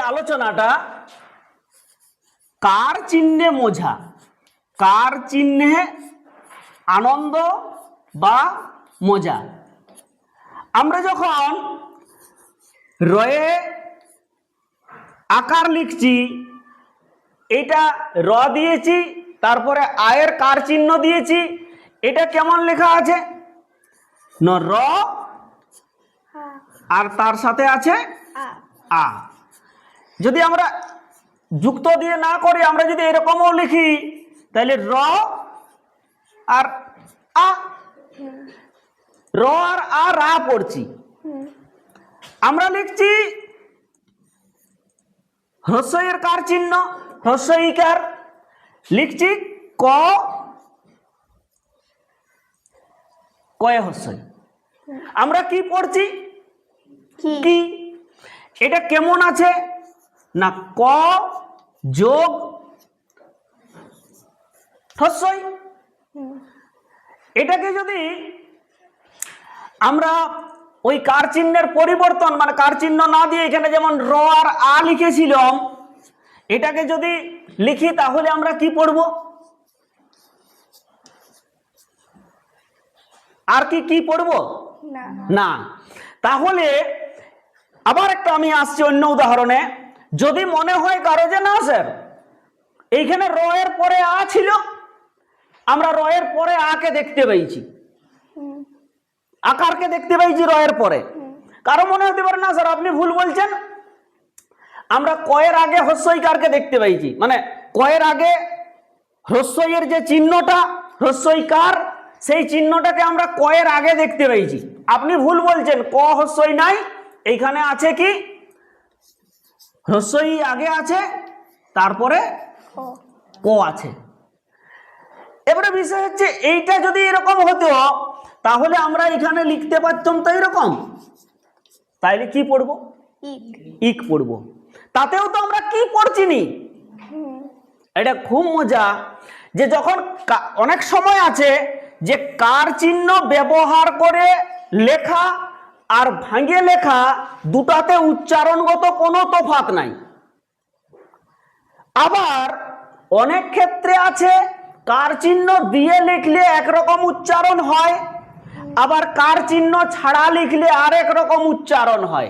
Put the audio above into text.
আলোচনাটা কার চিহ্নে মোঝা, কার চিহ্নে আনন্দ বা মজা। আমরা যখন রয়ে আকার লিখছি, এটা র দিয়েছি, তারপরে আয়ের কার চিহ্ন দিয়েছি, এটা কেমন লেখা আছে না র আর তার সাথে আছে আ। যদি আমরা যুক্ত দিয়ে না করি, আমরা যদি এরকমও লিখি, তাহলে র আর আ, র আর আ রা পড়ছি। আমরা লিখছি হ্রস্বইয়ের কার চিহ্ন, হ্রস্বইকার লিখছি ক, কয়ে হ্রস্বই। আমরা কি পড়ছি কি। এটা কেমন আছে না ক যোগ হ্রস্বই। এটাকে যদি আমরা ওই কার চিহ্নের পরিবর্তন, মানে কার চিহ্ন না দিয়ে এখানে যেমন র আর আ লিখেছিলাম, এটাকে যদি লিখি তাহলে আমরা কি পড়ব, আর কি পড়ব না। তাহলে আবার একটা আমি আসছি অন্য উদাহরণে। যদি মনে হয় কারো যে না স্যার এইখানে র এর পরে আ ছিল, আমরা র এর পরে আকে দেখতে পাইছি, আকারকে দেখতে পাইছি র এর পরে, কারো মনে হতে পারে না স্যার আপনি ভুল বলছেন, আমরা কয়ের আগে হ্রস্বইকারকে দেখতে পাইছি, মানে কয়ের আগে হ্রস্বইয়ের যে চিহ্নটা হ্রস্বইকার, সেই চিহ্নটাকে আমরা কয়ের আগে দেখতে পাইছি। আপনি ভুল বলছেন, ক হ্রস্বই নাই, এইখানে আছে কি হ্রস্বই আগে আছে, তারপরে ক আছে। এবারে বিষয় হচ্ছে এইটা যদি এরকম হতো তাহলে আমরা এখানে লিখতে পারতাম তো এরকম, তাইলে কি পড়বো ইক পড়বো। তাতেও তো আমরা কি পড়ছি নি। এটা খুব মজা যে যখন অনেক সময় আছে যে কার চিহ্ন ব্যবহার করে লেখা আর ভাঙে লেখা দুটাতে উচ্চারণগত কোনো তফাৎ নাই। আবার অনেক ক্ষেত্রে আছে কার চিহ্ন দিয়ে লিখলে একরকম উচ্চারণ হয়, আবার কার চিহ্ন ছাড়া লিখলে আরেক রকম উচ্চারণ হয়।